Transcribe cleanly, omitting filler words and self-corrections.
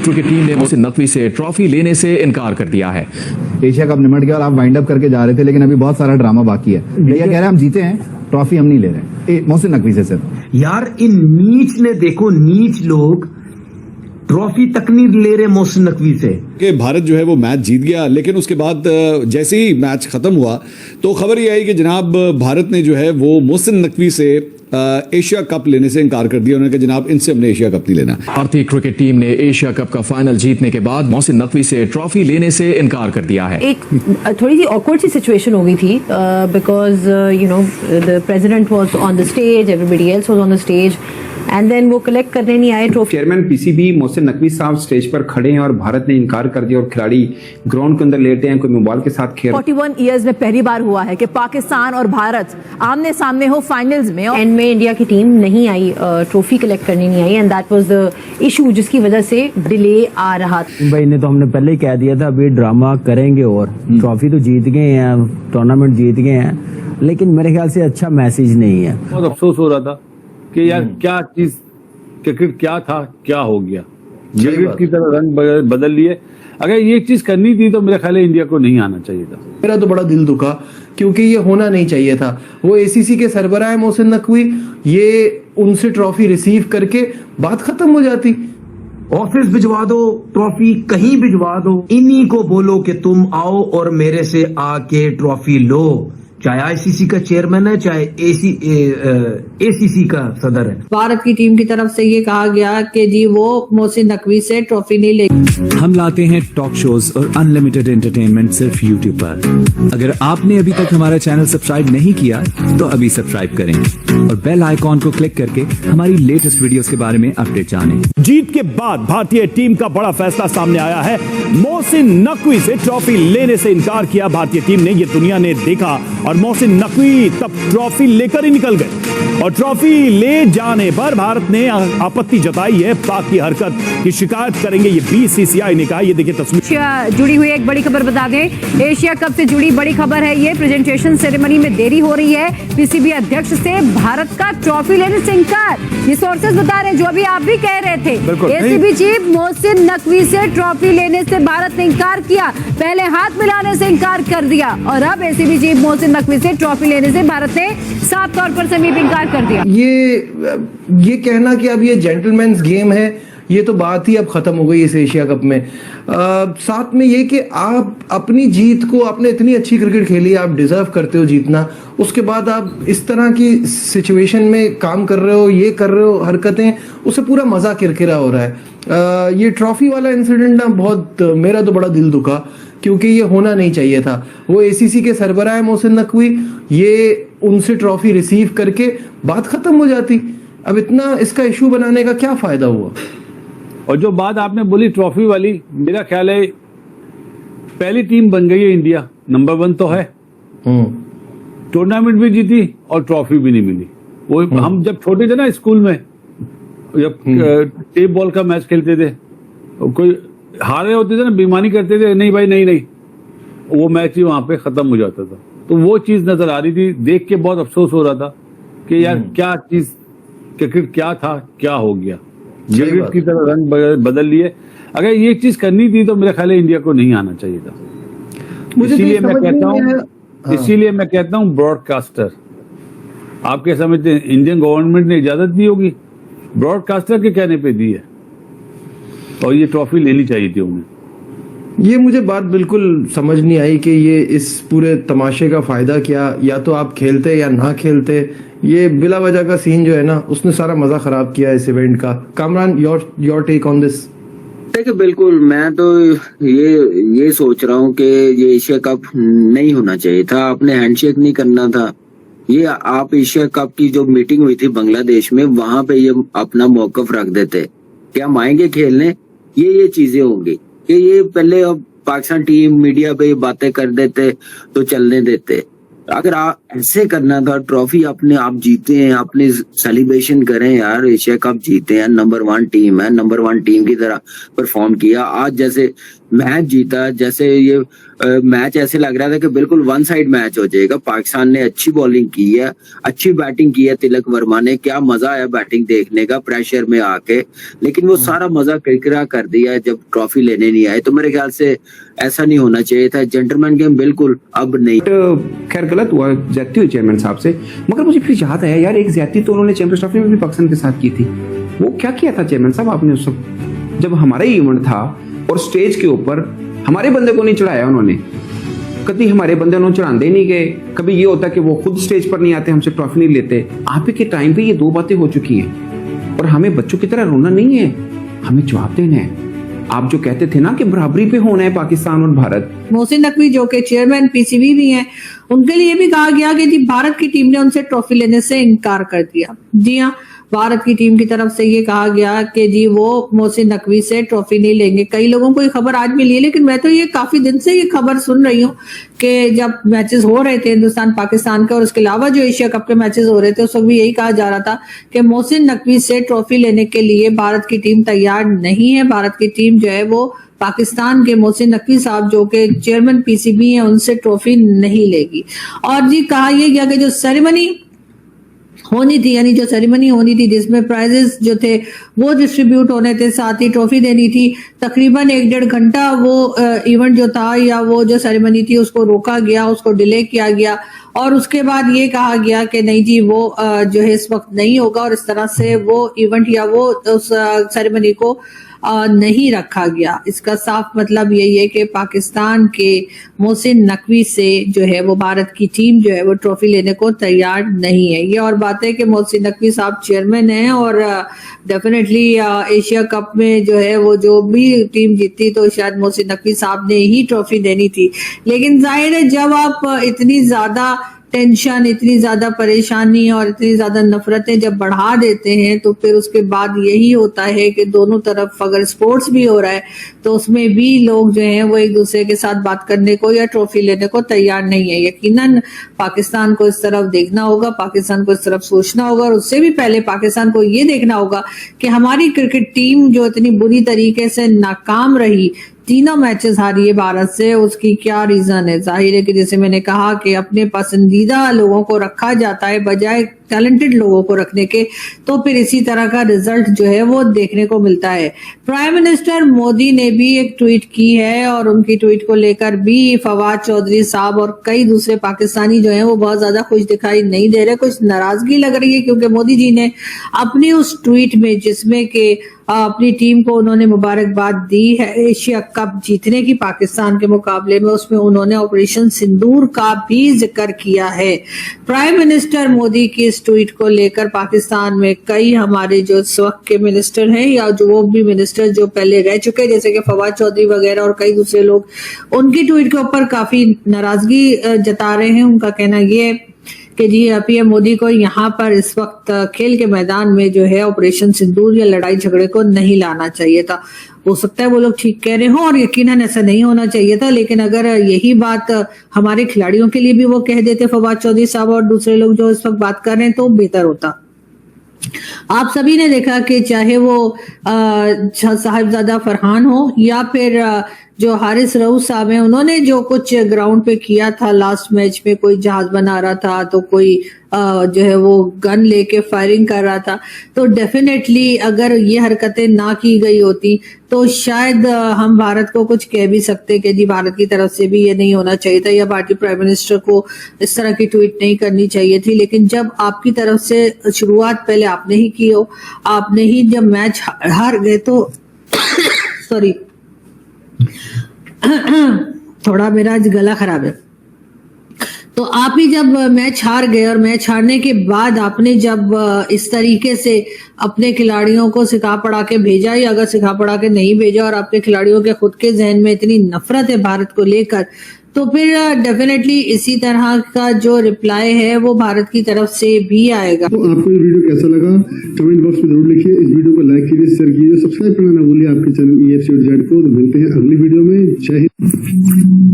Cricket team ने मोहसिन नकवी से trophy लेने से इनकार कर दिया है। एशिया कप निमट गया और आप वाइंड अप करके जा रहे थे, लेकिन अभी बहुत सारा ड्रामा बाकी है। भैया कह रहे हैं हम जीते हैं, ट्रॉफी हम नहीं ले रहे मोहसिन नकवी से सिर्फ। यार इन नीच ने देखो, नीच लोग ट्रॉफी तक नहीं ले रहे मोहसिन नकवी से। कि भारत जो है वो मैच जीत गया, लेकिन उसके बाद जैसे ही मैच खत्म हुआ तो खबर ये आई कि जनाब भारत ने जो है वो मोहसिन नकवी से एशिया कप लेने से इनकार कर दिया। उन्होंने कहा जनाब इनसे हमने एशिया कप नहीं लेना। भारतीय क्रिकेट टीम ने एशिया कप का फाइनल जीतने के बाद मोहसिन नकवी से ट्रॉफी लेने से इनकार कर दिया है। एक थोड़ी सी ऑकवर्ड सी सिचुएशन हो गई थी because you know the president was on the stage, everybody else was on the stage and then वो कलेक्ट करने नहीं आए trophy. Chairman PCB Mohsin Naqvi साहब स्टेज पर खड़े हैं और भारत ने इनकार कर दिया और खिलाड़ी ग्राउंड के अंदर लेटे हैं, कोई मोबाइल के साथ खेल। 41 इयर्स में पहली बार हुआ है कि पाकिस्तान और भारत आमने सामने हो फाइनल्स में। एंड में इंडिया की टीम नहीं आई, ट्रॉफी कलेक्ट करने नहीं आई and that was the issue जिसकी वजह से डिले आ रहा था। भाई ने तो हमने पहले ही कह दिया था अभी ड्रामा करेंगे और ट्रॉफी तो जीत गए हैं, टूर्नामेंट जीत गए हैं, लेकिन मेरे ख्याल से अच्छा मैसेज नहीं है। बहुत अफसोस हो रहा था कि यार क्या चीज क्रिकेट क्या था, क्या हो गया, क्रिकेट की तरह रंग बदल लिए। अगर ये चीज करनी थी तो मेरे ख्याल है इंडिया को नहीं आना चाहिए था। मेरा तो बड़ा दिल दुखा क्योंकि ये होना नहीं चाहिए था। वो एसीसी के सरबराह है मोहसिन नकवी, ये उनसे ट्रॉफी रिसीव करके बात खत्म हो जाती। ऑफिस भिजवा दो, ट्रॉफी कहीं भिजवा दो, इन्हीं को बोलो कि तुम आओ और मेरे से आके ट्रॉफी लो। चाहे आईसीसी का चेयरमैन है, चाहे एसीसी का सदर है। भारत की टीम की तरफ से ये कहा गया कि जी वो मोहसिन नकवी से ट्रॉफी नहीं लेगी। हम लाते हैं टॉक शोज और अनलिमिटेड एंटरटेनमेंट सिर्फ यूट्यूब पर। अगर आपने अभी तक हमारा चैनल सब्सक्राइब नहीं किया तो अभी सब्सक्राइब करें और बेल आइकॉन को क्लिक करके हमारी लेटेस्ट वीडियोस के बारे में अपडेट जानें। जीत के बाद भारतीय टीम का बड़ा फैसला सामने आया है। मोहसिन नकवी से ट्रॉफी लेने से इनकार किया भारतीय टीम ने, ये दुनिया ने देखा और मोहसिन नकवी तब ट्रॉफी लेकर ही निकल गए और ट्रॉफी ले जाने पर भारत ने आपत्ति जताई है। पाक की हरकत की शिकायत करेंगे ये बीसीसीआई ने कहा। ये देखिए तस्वीर जुड़ी हुई एक बड़ी खबर बता दें, एशिया कप से जुड़ी बड़ी खबर है ये। प्रेजेंटेशन सेरेमनी में देरी हो रही है, पीसीबी अध्यक्ष से भारत का ट्रॉफी लेने से इनकार। ये सोर्सेज बता रहे हैं जो अभी आप भी कह रहे थे। एसीबी चीफ मोहसिन नकवी से ट्रॉफी लेने से भारत ने इनकार किया, पहले हाथ मिलाने से इनकार कर दिया और अब एसीबी चीफ मोहसिन नकवी से ट्रॉफी लेने से भारत ने साफ तौर पर समीप इनकार कर दिया। ये कहना कि अब ये जेंटलमैन्स गेम है, ये तो बात ही अब खत्म हो गई इस एशिया कप में। साथ में ये कि आप अपनी जीत को, आपने इतनी अच्छी क्रिकेट खेली, आप डिजर्व करते हो जीतना, उसके बाद आप इस तरह की सिचुएशन में काम कर रहे हो, ये कर रहे हो हरकतें, उससे पूरा मजा किरकिरा हो रहा है। ये ट्रॉफी वाला इंसिडेंट ना बहुत, मेरा तो बड़ा दिल दुखा क्योंकि ये होना नहीं चाहिए था। वो एसीसी के सरबराह है मोहसिन नकवी, ये उनसे ट्रॉफी रिसीव करके बात खत्म हो जाती। अब इतना इसका इशू बनाने का क्या फायदा हुआ। और जो बात आपने बोली ट्रॉफी वाली, मेरा ख्याल है पहली टीम बन गई है इंडिया, नंबर 1 तो है, टूर्नामेंट भी जीती और ट्रॉफी भी नहीं मिली। वो हम जब छोटे थे ना स्कूल में, जब टेप बॉल का मैच खेलते थे, कोई हारे होते थे ना, बेईमानी करते थे, नहीं भाई नहीं, वो मैच ही वहां पे खत्म हो जाता था। तो वो चीज नजर आ रही थी, देख के बहुत अफसोस हो रहा था कि यार क्या चीज क्रिकेट क्या था, क्या हो गया, क्रिकेट की तरह रंग बदल लिए। अगर ये चीज करनी थी तो मेरे ख्याल है इंडिया को नहीं आना चाहिए था। इसीलिए मैं कहता हूँ ब्रॉडकास्टर, आपके समझते हैं इंडियन गवर्नमेंट ने इजाजत दी होगी, ब्रॉडकास्टर के कहने पे दी है और ये ट्रॉफी लेनी चाहिए थी उन्हें। ये मुझे बात बिल्कुल समझ नहीं आई कि ये इस पूरे तमाशे का फायदा क्या, या तो आप खेलते या ना खेलते। ये बिला वजह का सीन जो है ना, उसने सारा मजा खराब किया इस इवेंट का। Kamran, your take on this. देखिए बिल्कुल, मैं तो ये सोच रहा हूँ कि ये एशिया कप नहीं होना चाहिए था, आपने हैंडशेक नहीं करना था। ये आप एशिया कप की जो मीटिंग हुई थी बांग्लादेश में, वहां पे ये अपना मौकफ रख देते कि हम आएंगे खेलने, ये चीजें होंगी कि ये पहले अब पाकिस्तान टीम मीडिया पे बातें कर देते तो चलने देते। अगर आप ऐसे करना था, ट्रॉफी अपने आप जीते हैं, अपने सेलिब्रेशन करें यार, एशिया कप जीते हैं, नंबर 1 टीम है, नंबर 1 टीम की तरह परफॉर्म किया। आज जैसे मैच जीता, जैसे ये मैच ऐसे लग रहा था कि बिल्कुल वन साइड मैच हो जाएगा। पाकिस्तान ने अच्छी बॉलिंग की है, अच्छी बैटिंग की है तिलक वर्मा ने, क्या मजा आया बैटिंग देखने का प्रेशर में आके, लेकिन वो सारा मजा किरकिरा कर दिया जब ट्रॉफी लेने नहीं आए। तो मेरे ख्याल से ऐसा नहीं होना चाहिए था, जेंटलमैन गेम बिल्कुल अब नहीं। खैर गलत हुआ, ज्यादती हुई चेयरमैन साहब से, मगर मुझे फिर याद आया यार एक ज्यादती तो उन्होंने चैंपियंस ट्रॉफी में भी पाकिस्तान के साथ की थी। वो क्या किया था चेयरमैन साहब आपने उस वक्त, जब हमारा ही इवेंट था और स्टेज के ऊपर हमारे बंदे को नहीं चढ़ाया उन्होंने, कभी हमारे बंदे उन्होंने चढ़ाते नहीं गए। कभी ये होता कि वो खुद स्टेज पर नहीं आते, हमसे ट्रॉफी नहीं लेते। आप ही के टाइम पे ये दो बातें हो चुकी हैं और हमें बच्चों की तरह रोना नहीं है, हमें जवाब देना है। आप जो कहते थे ना कि बराबरी पे होना है पाकिस्तान और भारत। मोहसिन नकवी जो कि चेयरमैन पीसीबी भी हैं, उनके लिए भी कहा गया कि जी भारत की टीम ने उनसे ट्रॉफी लेने से इनकार कर दिया। जी हाँ, भारत की टीम की तरफ से ये कहा गया कि जी वो मोहसिन नकवी से ट्रॉफी नहीं लेंगे। कई लोगों को ये खबर आज मिली है, लेकिन मैं तो ये काफी दिन से ये खबर सुन रही हूँ कि जब मैचेस हो रहे थे हिंदुस्तान पाकिस्तान के और उसके अलावा जो एशिया कप के मैचेस हो रहे थे, उस वक्त भी यही कहा जा रहा था कि मोहसिन नकवी से ट्रॉफी लेने के लिए भारत की टीम तैयार नहीं है। भारत की टीम जो है वो पाकिस्तान के मोहसिन नकवी साहब जो कि चेयरमैन पीसीबी हैं, उनसे ट्रॉफी नहीं लेगी। और जी कहा यह गया कि जो सेरेमनी होनी थी, यानी जो सेरेमनी होनी थी जिसमें प्राइजेस जो थे वो डिस्ट्रीब्यूट होने थे, साथ ही ट्रॉफी देनी थी, तकरीबन 1-1.5 घंटा वो इवेंट जो था या वो जो सेरेमनी थी उसको रोका गया, उसको डिले किया गया और उसके बाद ये कहा गया कि नहीं जी वो जो है इस वक्त नहीं होगा और इस तरह से वो इवेंट या वो उस सेरेमनी को नहीं रखा गया। इसका साफ मतलब यही है कि पाकिस्तान के मोहसिन नकवी से जो है वो भारत की टीम जो है वो ट्रॉफी लेने को तैयार नहीं है। ये और बात है कि मोहसिन नकवी साहब चेयरमैन हैं और डेफिनेटली एशिया कप में जो है वो जो भी टीम जीती तो शायद मोहसिन नकवी साहब ने ही ट्रॉफी देनी थी। लेकिन जाहिर है जब आप इतनी ज्यादा टेंशन, इतनी ज्यादा परेशानी और इतनी ज्यादा नफरतें जब बढ़ा देते हैं तो फिर उसके बाद यही होता है कि दोनों तरफ अगर स्पोर्ट्स भी हो रहा है तो उसमें भी लोग जो हैं वो एक दूसरे के साथ बात करने को या ट्रॉफी लेने को तैयार नहीं है। यकीनन पाकिस्तान को इस तरफ देखना होगा, पाकिस्तान को इस तरफ सोचना होगा और उससे भी पहले पाकिस्तान को ये देखना होगा कि हमारी क्रिकेट टीम जो इतनी बुरी तरीके से नाकाम रही, तीनों मैचेस हारी है भारत से, उसकी क्या रीजन है। जाहिर है कि जैसे मैंने कहा कि अपने पसंदीदा लोगों को रखा जाता है बजाय टैलेंटेड लोगों को रखने के, तो फिर इसी तरह का रिजल्ट जो है वो देखने को मिलता है। प्राइम मिनिस्टर मोदी ने भी एक ट्वीट की है और उनकी ट्वीट को लेकर भी फवाद चौधरी साहब और कई दूसरे पाकिस्तानी जो हैं वो बहुत ज्यादा खुश दिखाई नहीं दे रहे, कुछ नाराजगी लग रही है क्योंकि मोदी जी ने अपनी उस ट्वीट में जिसमें कि अपनी टीम को उन्होंने मुबारकबाद दी है एशिया कप जीतने की पाकिस्तान के मुकाबले में, उसमें उन्होंने ऑपरेशन सिंदूर का भी जिक्र किया है। प्राइम मिनिस्टर मोदी की इस ट्वीट को लेकर पाकिस्तान में कई हमारे जो इस वक्त के मिनिस्टर हैं या जो वो भी मिनिस्टर जो पहले रह चुके हैं जैसे कि फवाद चौधरी वगैरह और कई दूसरे लोग, उनकी ट्वीट के ऊपर काफी नाराजगी जता रहे हैं। उनका कहना ये है कि जी पीएम मोदी को यहाँ पर इस वक्त खेल के मैदान में जो है ऑपरेशन सिंदूर या लड़ाई झगड़े को नहीं लाना चाहिए था। हो सकता है वो लोग ठीक कह रहे हो और यकीनन ऐसा नहीं होना चाहिए था, लेकिन अगर यही बात हमारे खिलाड़ियों के लिए भी वो कह देते फवाद चौधरी साहब और दूसरे लोग जो इस वक्त बात कर रहे हैं तो बेहतर होता। आप सभी ने देखा कि चाहे वो साहिबजादा फरहान हो या फिर जो हारिस रऊफ साहब हैं, उन्होंने जो कुछ ग्राउंड पे किया था लास्ट मैच में, कोई जहाज बना रहा था तो कोई जो है वो गन लेके फायरिंग कर रहा था, तो डेफिनेटली अगर ये हरकतें ना की गई होती तो शायद हम भारत को कुछ कह भी सकते कि जी भारत की तरफ से भी ये नहीं होना चाहिए था या भारतीय प्राइम मिनिस्टर को इस तरह की ट्वीट नहीं करनी चाहिए थी। लेकिन जब आपकी तरफ से शुरुआत पहले आपने ही की हो, आपने ही जब मैच हार गए तो सॉरी थोड़ा मेरा आज गला खराब है, तो आप ही जब मैच हार गए और मैच हारने के बाद आपने जब इस तरीके से अपने खिलाड़ियों को सिखा पढ़ा के भेजा या अगर सिखा पढ़ा के नहीं भेजा और अपने खिलाड़ियों के खुद के जहन में इतनी नफरत है भारत को लेकर, तो फिर डेफिनेटली इसी तरह का जो रिप्लाई है वो भारत की तरफ से भी आएगा। तो आपको ये वीडियो कैसा लगा कमेंट बॉक्स में जरूर लिखिए, इस वीडियो को लाइक कीजिए, शेयर कीजिए, सब्सक्राइब करना ना भूलिए आपके चैनल EFC को। तो मिलते हैं अगली वीडियो में। जय हिंद।